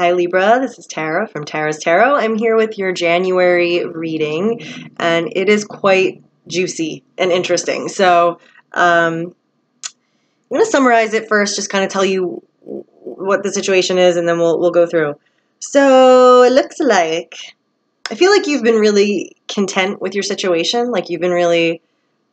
Hi Libra, this is Tara from Tara's Tarot. I'm here with your January reading, and it is quite juicy and interesting. So I'm going to summarize it first, just kind of tell you what the situation is, and then we'll go through. So it looks like, I feel like you've been really content with your situation, like you've been really,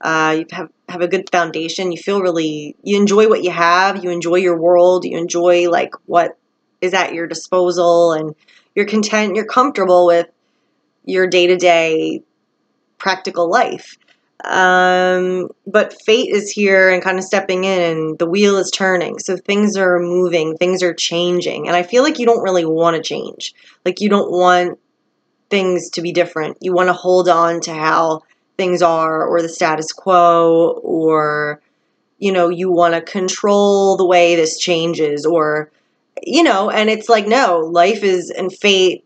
you have a good foundation, you feel really, you enjoy what you have, you enjoy your world, you enjoy like what is at your disposal, and you're content, you're comfortable with your day-to-day practical life. But fate is here and kind of stepping in, and the wheel is turning. So things are moving, things are changing. And I feel like you don't really want to change. Like you don't want things to be different. You want to hold on to how things are, or the status quo, or, you know, you want to control the way this changes, or, you know, and it's like, no, life is, and fate,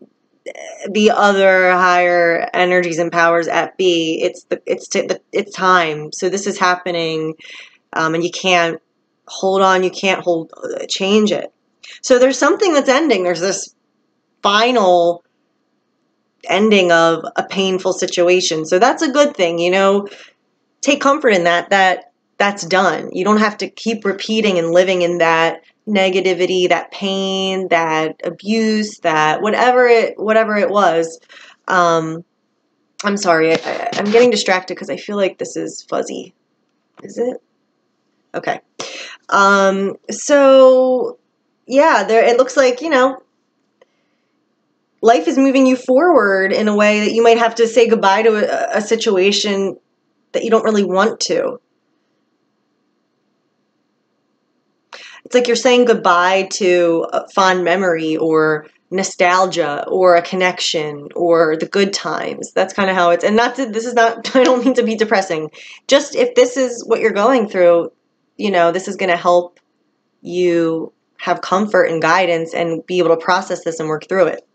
the other higher energies and powers at B, it's time. So this is happening, and you can't hold on, you can't change it. So there's something that's ending. There's this final ending of a painful situation. So that's a good thing, you know. Take comfort in that's done. You don't have to keep repeating and living in that negativity, that pain, that abuse, that whatever it was. I'm sorry, I'm getting distracted because I feel like this is fuzzy. Is it? Okay. So yeah, it looks like, you know, life is moving you forward in a way that you might have to say goodbye to a situation that you don't really want to. It's like you're saying goodbye to a fond memory, or nostalgia, or a connection, or the good times. That's kind of how it's, and this is not, I don't mean to be depressing. Just if this is what you're going through, you know, this is going to help you have comfort and guidance and be able to process this and work through it.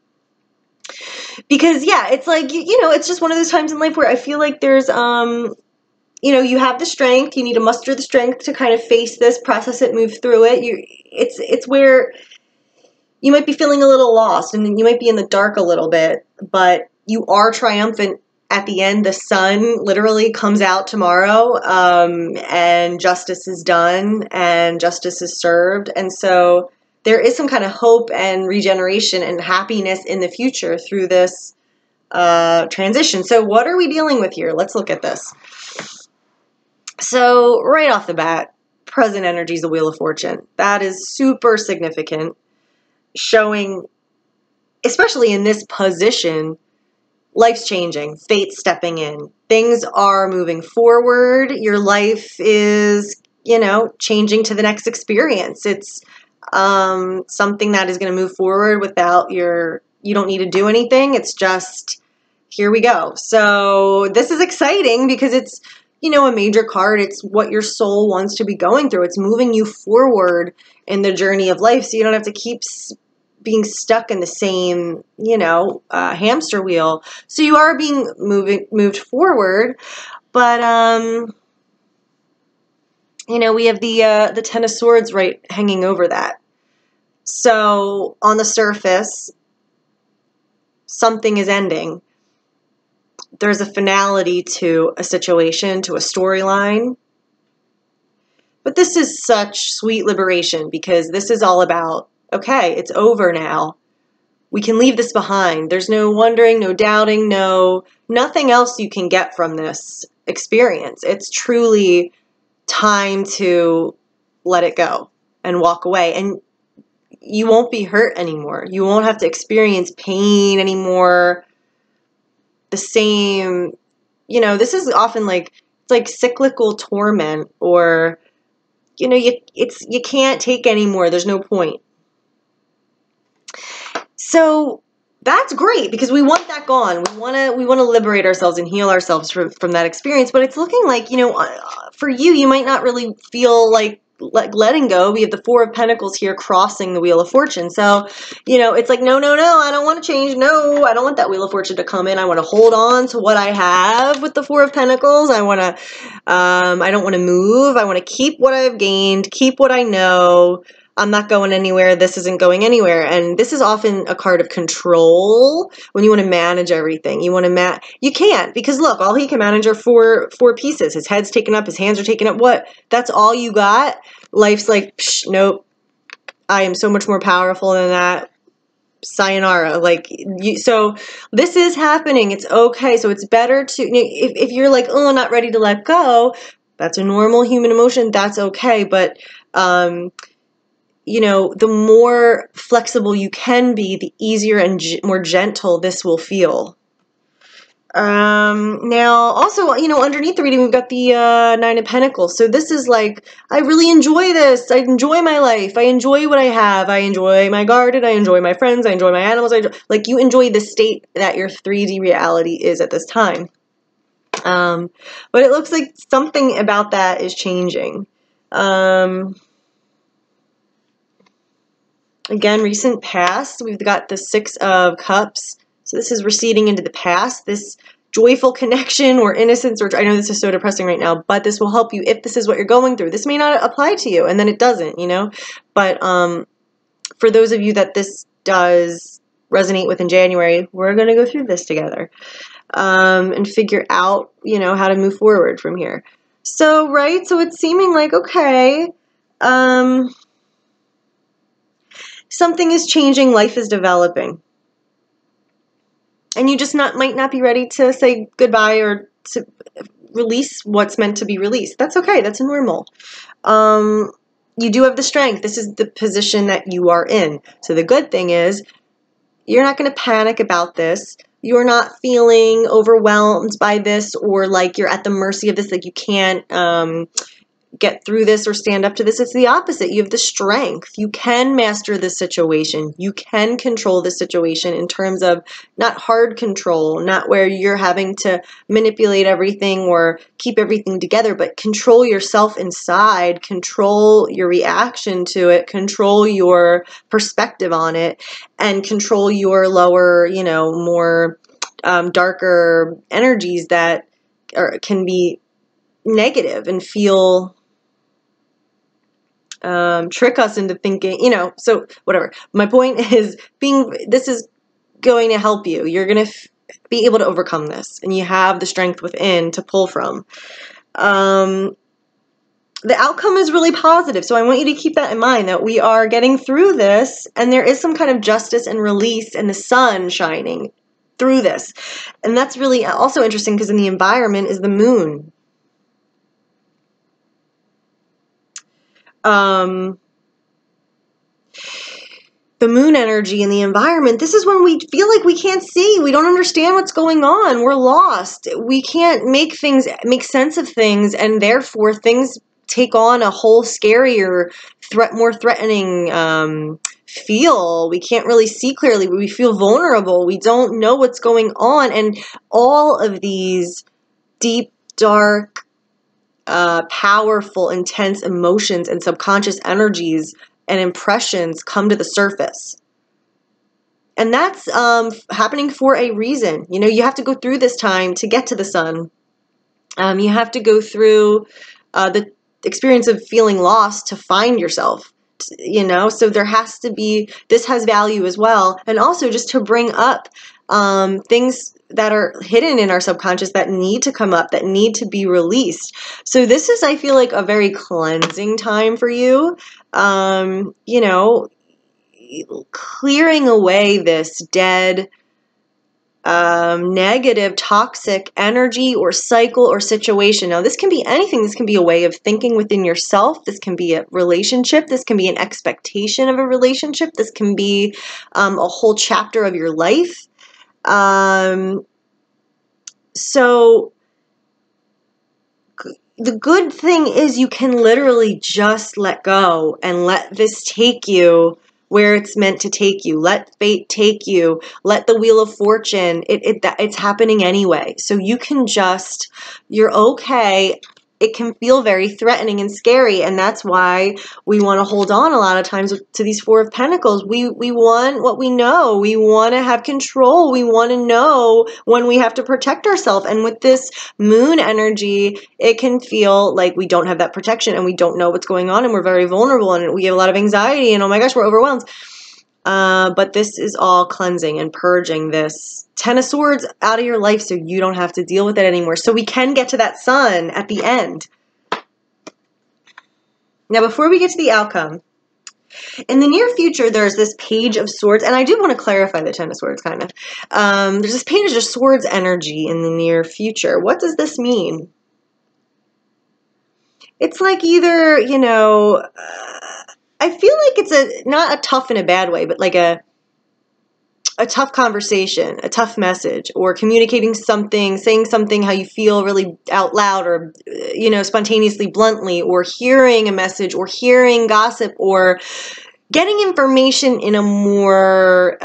Because yeah, it's like, you know, it's just one of those times in life where I feel like there's, you know, you have the strength, you need to muster the strength to kind of face this, process it, move through it. It's where you might be feeling a little lost, and you might be in the dark a little bit, but you are triumphant at the end. The sun literally comes out tomorrow, and justice is done, and justice is served. And so there is some kind of hope and regeneration and happiness in the future through this transition. So what are we dealing with here? Let's look at this. So right off the bat, present energy is the Wheel of Fortune. That is super significant, showing, especially in this position, life's changing, fate's stepping in. Things are moving forward. Your life is, you know, changing to the next experience. It's something that is going to move forward without you don't need to do anything. It's just, here we go. So this is exciting because it's, you know, a major card. It's what your soul wants to be going through. It's moving you forward in the journey of life, so you don't have to keep being stuck in the same, you know, hamster wheel. So you are being moved forward, but you know, we have the Ten of Swords right hanging over that. So on the surface, something is ending. There's a finality to a situation, to a storyline. But this is such sweet liberation, because this is all about, okay, it's over now. We can leave this behind. There's no wondering, no doubting, nothing else you can get from this experience. It's truly time to let it go and walk away. And you won't be hurt anymore. You won't have to experience pain anymore. The same, you know, this is often like, it's like cyclical torment, or, you know, you can't take anymore. There's no point. So that's great, because we want that gone. We want to liberate ourselves and heal ourselves from that experience. But it's looking like, you know, for you might not really feel like letting go. We have the Four of Pentacles here crossing the Wheel of Fortune. So, you know, it's like, no, I don't want to change. No, I don't want that Wheel of Fortune to come in. I want to hold on to what I have with the Four of Pentacles. I want to, I don't want to move. I want to keep what I've gained, keep what I know. I'm not going anywhere. This isn't going anywhere. And this is often a card of control when you want to manage everything. You want to you can't, because look, all he can manage are four pieces. His head's taken up, his hands are taken up. What? That's all you got? Life's like, psh, nope. I am so much more powerful than that. Sayonara. Like, so this is happening. It's okay. So it's better to, if you're like, oh, not ready to let go, that's a normal human emotion. That's okay. But, you know, the more flexible you can be, the easier and more gentle this will feel. Now, also, you know, underneath the reading, we've got the Nine of Pentacles. So this is like, I really enjoy this. I enjoy my life. I enjoy what I have. I enjoy my garden. I enjoy my friends. I enjoy my animals. Like, you enjoy the state that your 3D reality is at this time. But it looks like something about that is changing. Again, recent past, we've got the Six of Cups. So this is receding into the past, this joyful connection or innocence, or I know this is so depressing right now, but this will help you if this is what you're going through. This may not apply to you, and then it doesn't, you know. But for those of you that this does resonate with in January, we're going to go through this together and figure out, you know, how to move forward from here. So, right, so it's seeming like, okay, something is changing, life is developing. And you just might not be ready to say goodbye or to release what's meant to be released. That's okay. That's normal. You do have the strength. This is the position that you are in. So the good thing is you're not going to panic about this. You're not feeling overwhelmed by this or like you're at the mercy of this, like you can't get through this or stand up to this. It's the opposite. You have the strength. You can master this situation. You can control the situation in terms of not hard control, not where you're having to manipulate everything or keep everything together, but control yourself inside, control your reaction to it, control your perspective on it, and control your lower, you know, more darker energies that can be negative and feel trick us into thinking, you know, so whatever. My point is this is going to help you. You're going to be able to overcome this, and you have the strength within to pull from. The outcome is really positive. So I want you to keep that in mind, that we are getting through this and there is some kind of justice and release and the sun shining through this. And that's really also interesting because in the environment is the moon. The moon energy in the environment, this is when we feel like we can't see. We don't understand what's going on. We're lost. We can't make sense of things, and therefore things take on a whole scarier, more threatening feel. We can't really see clearly. We feel vulnerable. We don't know what's going on. And all of these deep, dark, powerful, intense emotions and subconscious energies and impressions come to the surface. And that's happening for a reason. You know, you have to go through this time to get to the sun. You have to go through the experience of feeling lost to find yourself, you know, so there has to be, this has value as well. And also just to bring up things that are hidden in our subconscious that need to come up, that need to be released. So this is, I feel like, a very cleansing time for you. You know, clearing away this dead, negative, toxic energy or cycle or situation. Now, this can be anything. This can be a way of thinking within yourself. This can be a relationship. This can be an expectation of a relationship. This can be a whole chapter of your life. So the good thing is you can literally just let go and let this take you where it's meant to take you. Let fate take you. Let the wheel of fortune. It's happening anyway. So you can just, you're okay. it can feel very threatening and scary, and that's why we want to hold on a lot of times to these Four of Pentacles. We want what we know. We want to have control. We want to know when we have to protect ourselves. And with this moon energy, it can feel like we don't have that protection and we don't know what's going on, and we're very vulnerable and we have a lot of anxiety and oh my gosh, we're overwhelmed. But this is all cleansing and purging this Ten of Swords out of your life so you don't have to deal with it anymore. So we can get to that sun at the end. Now, before we get to the outcome, in the near future, there's this Page of Swords, and I do want to clarify the Ten of Swords, kind of. There's this Page of Swords energy in the near future. What does this mean? It's like either, you know, I feel like it's not a tough in a bad way, but like a tough conversation, a tough message, or communicating something, saying something how you feel really out loud, or, you know, spontaneously, bluntly, or hearing a message, or hearing gossip, or getting information in a more,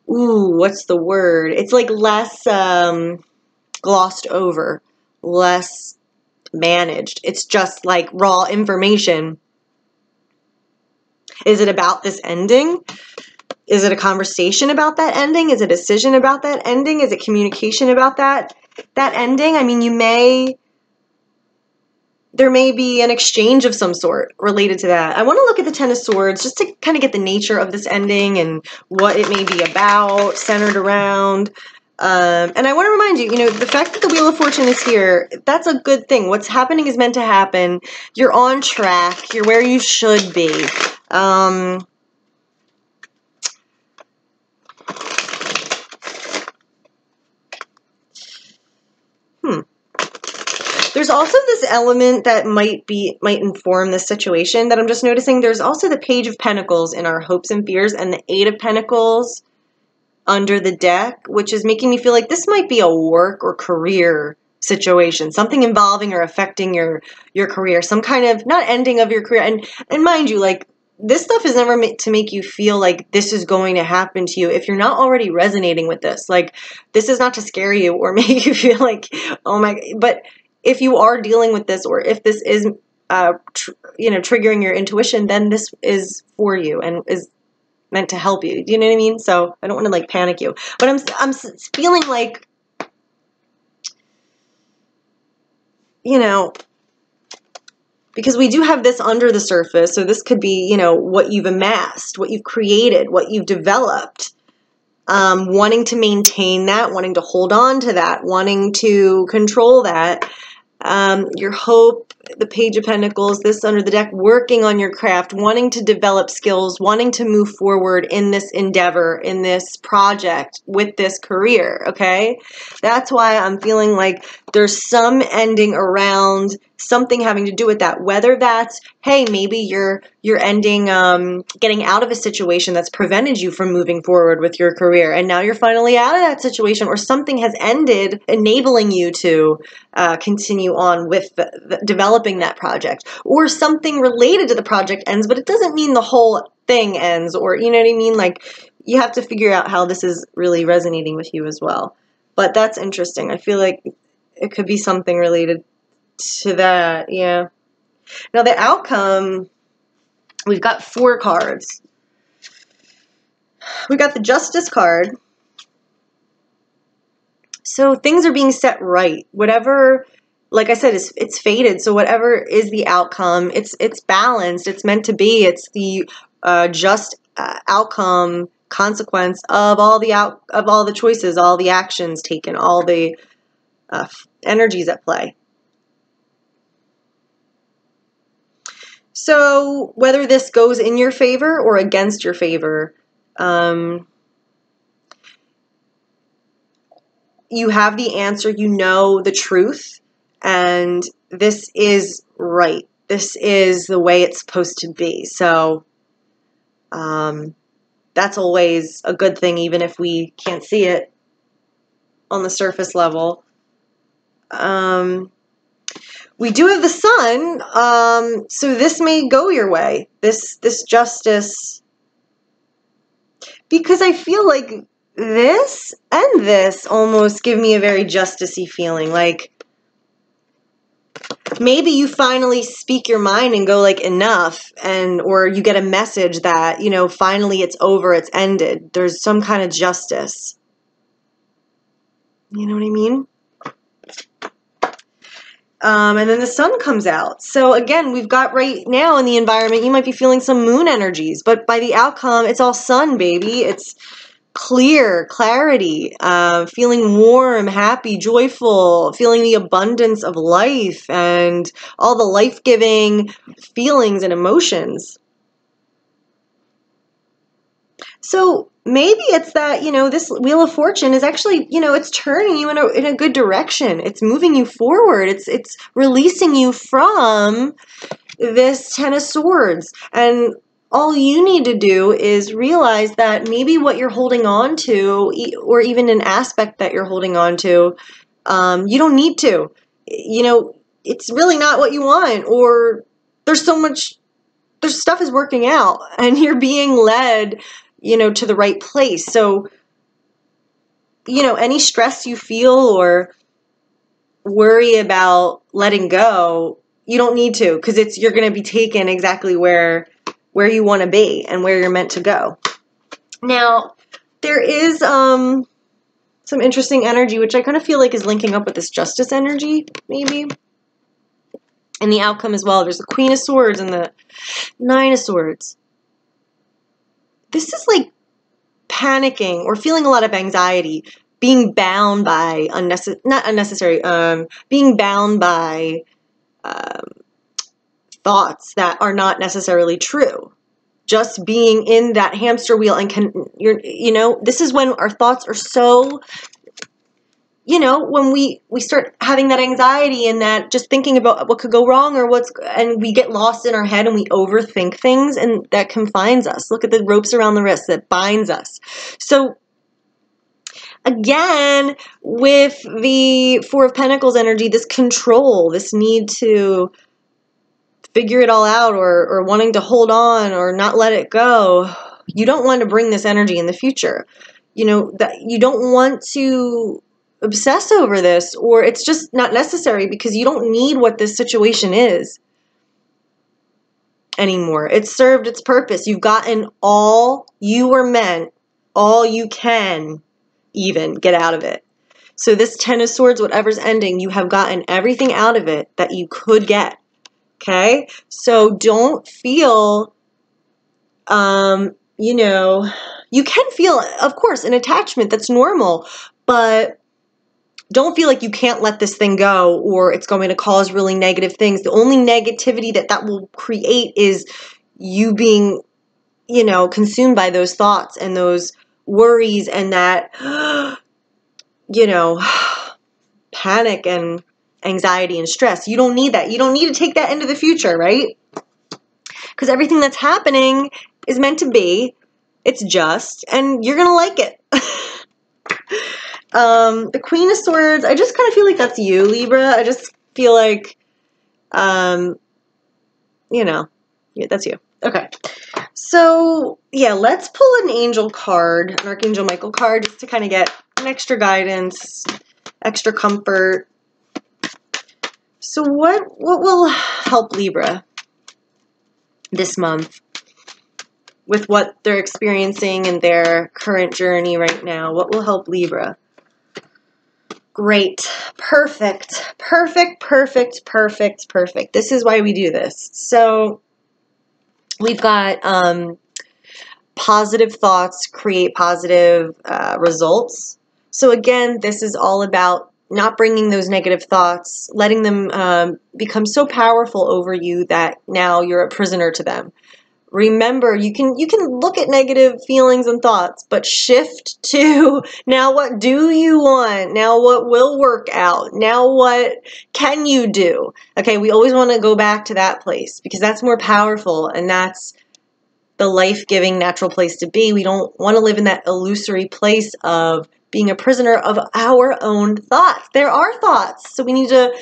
what's the word? It's like less glossed over, less managed. It's just like raw information. Is it about this ending? Is it a conversation about that ending? Is it a decision about that ending? Is it communication about that ending? I mean, there may be an exchange of some sort related to that. I want to look at the Ten of Swords just to kind of get the nature of this ending and what it may be about, centered around. And I want to remind you, you know, the fact that the Wheel of Fortune is here, that's a good thing. What's happening is meant to happen. You're on track. You're where you should be. There's also this element that might inform this situation that I'm just noticing. There's also the Page of Pentacles in our hopes and fears, and the Eight of Pentacles under the deck, which is making me feel like this might be a work or career situation, something involving or affecting your career, some kind of, not ending of your career. And mind you, like, this stuff is never meant to make you feel like this is going to happen to you if you're not already resonating with this. Like, this is not to scare you or make you feel like, oh my, but if you are dealing with this, or if this is, you know, triggering your intuition, then this is for you and is meant to help you. Do you know what I mean? So I don't want to like panic you, but I'm feeling like, you know, because we do have this under the surface. So this could be, you know, what you've amassed, what you've created, what you've developed, wanting to maintain that, wanting to hold on to that, wanting to control that. Your hope, the Page of Pentacles, this under the deck, working on your craft, wanting to develop skills, wanting to move forward in this endeavor, in this project, with this career, okay? That's why I'm feeling like there's some ending around something having to do with that, whether that's, hey, maybe you're ending, getting out of a situation that's prevented you from moving forward with your career, and now you're finally out of that situation, or something has ended enabling you to continue on with developing that project, or something related to the project ends, but it doesn't mean the whole thing ends, or, you know what I mean? Like, you have to figure out how this is really resonating with you as well. But that's interesting. I feel like it could be something related to that, yeah. Now the outcome, we've got 4 cards. We got the Justice card. So things are being set right. Whatever, like I said, it's fated. So whatever is the outcome, it's balanced. It's meant to be. It's the just outcome, consequence of all the choices, all the actions taken, all the energies at play. So whether this goes in your favor or against your favor, you have the answer, you know the truth, and this is right. This is the way it's supposed to be. So that's always a good thing, even if we can't see it on the surface level. We do have the sun, so this may go your way, this justice, because I feel like this and this almost give me a very justice-y feeling. Like, maybe you finally speak your mind and go like enough, or you get a message that, you know, finally it's over, it's ended. There's some kind of justice. You know what I mean? And then the sun comes out. So again, we've got right now in the environment, you might be feeling some moon energies, but by the outcome, it's all sun, baby. It's clear, clarity, feeling warm, happy, joyful, feeling the abundance of life and all the life-giving feelings and emotions. So maybe it's that, you know, this Wheel of Fortune is actually, you know, it's turning you in a good direction. It's moving you forward. It's releasing you from this Ten of Swords. And all you need to do is realize that maybe what you're holding on to, or even an aspect that you're holding on to, you don't need to. You know, it's really not what you want, or there's stuff is working out and you're being led, you know, to the right place. So, you know, any stress you feel or worry about letting go, you don't need to, because you're going to be taken exactly where you want to be and where you're meant to go. Now, there is some interesting energy, which I kind of feel like is linking up with this Justice energy, maybe. And the outcome as well. There's the Queen of Swords and the Nine of Swords. This is like panicking or feeling a lot of anxiety, being bound by being bound by thoughts that are not necessarily true. Just being in that hamster wheel and you know, this is when our thoughts are so, you know, when we start having that anxiety and that just thinking about what could go wrong or and we get lost in our head and we overthink things, and that confines us. Look at the ropes around the wrist that binds us. So again, with the Four of Pentacles energy, this control, this need to figure it all out, or wanting to hold on or not let it go, you don't want to bring this energy in the future. You know, that you don't want to obsess over this, or it's just not necessary, because you don't need what this situation is anymore. It's served its purpose. You've gotten all you were meant, all you can even get out of it. So this Ten of Swords, whatever's ending, you have gotten everything out of it that you could get. Okay? So don't feel, you know, you can feel, of course, an attachment. That's normal. But don't feel like you can't let this thing go, or it's going to cause really negative things. The only negativity that will create is you being, you know, consumed by those thoughts and those worries and that, you know, panic and anxiety and stress. You don't need that. You don't need to take that into the future, right? Because everything that's happening is meant to be. It's just, and you're going to like it. The Queen of Swords, I just kind of feel like that's you, Libra. I just feel like, you know, yeah, that's you. Okay. So, yeah, let's pull an angel card, an Archangel Michael card, just to kind of get an extra guidance, extra comfort. So what will help Libra this month with what they're experiencing in their current journey right now? What will help Libra? Great. Perfect. Perfect, perfect, perfect, perfect. This is why we do this. So we've got positive thoughts create positive results. So again, this is all about not bringing those negative thoughts, letting them become so powerful over you that now you're a prisoner to them. Remember, you can look at negative feelings and thoughts, but shift to, now what do you want? Now what will work out? Now what can you do? Okay, we always want to go back to that place, because that's more powerful, and that's the life-giving natural place to be. We don't want to live in that illusory place of being a prisoner of our own thoughts. There are thoughts, so we need to,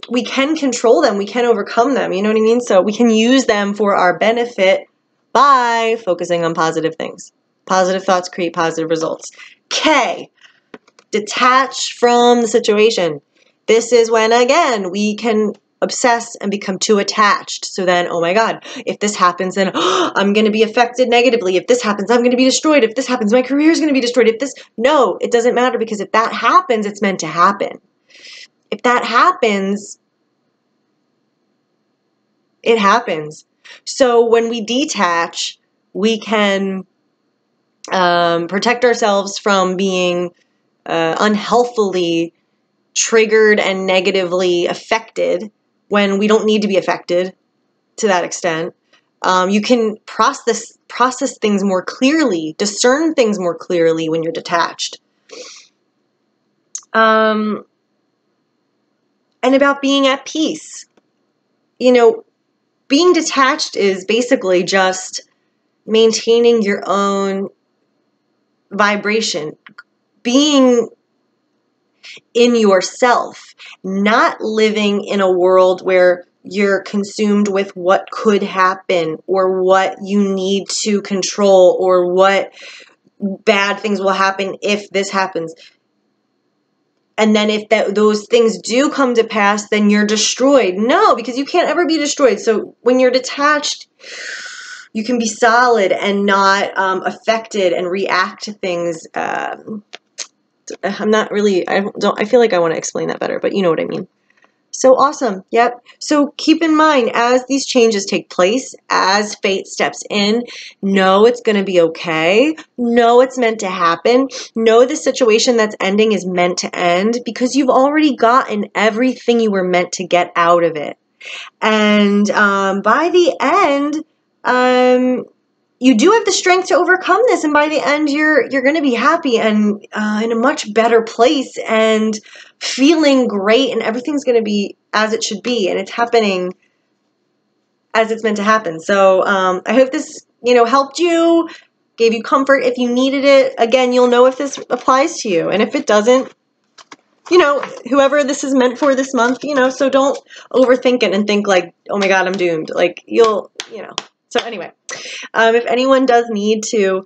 we can control them, we can overcome them, you know what I mean? So we can use them for our benefit by focusing on positive things. Positive thoughts create positive results. K, detach from the situation. This is when, again, we can obsess and become too attached. So then, oh my God, if this happens, then I'm going to be affected negatively. If this happens, I'm going to be destroyed. If this happens, my career is going to be destroyed. No, it doesn't matter, because if that happens, it's meant to happen. If that happens, it happens. So when we detach, we can protect ourselves from being unhealthily triggered and negatively affected when we don't need to be affected to that extent. You can process things more clearly, discern things more clearly when you're detached. And about being at peace. You know, being detached is basically just maintaining your own vibration, being in yourself, not living in a world where you're consumed with what could happen or what you need to control or what bad things will happen if this happens. And then if those things do come to pass, then you're destroyed. No, because you can't ever be destroyed. So when you're detached, you can be solid and not affected and react to things. I'm not really, I feel like I want to explain that better, but you know what I mean. So awesome. Yep. So keep in mind, as these changes take place, as fate steps in, know it's going to be okay. Know it's meant to happen. Know the situation that's ending is meant to end, because you've already gotten everything you were meant to get out of it. And by the end, you do have the strength to overcome this, and by the end, you're going to be happy and in a much better place and feeling great, and everything's going to be as it should be, and it's happening as it's meant to happen. So I hope this, helped you, gave you comfort if you needed it. Again, you'll know if this applies to you, and if it doesn't, whoever this is meant for this month, so don't overthink it and think like, oh my God, I'm doomed. Like So anyway, if anyone does need to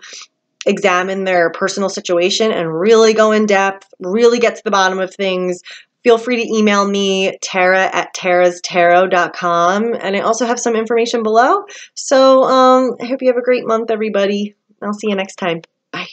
examine their personal situation and really go in depth, really get to the bottom of things, feel free to email me, tara@tarastarot.com. And I also have some information below. So I hope you have a great month, everybody. I'll see you next time. Bye.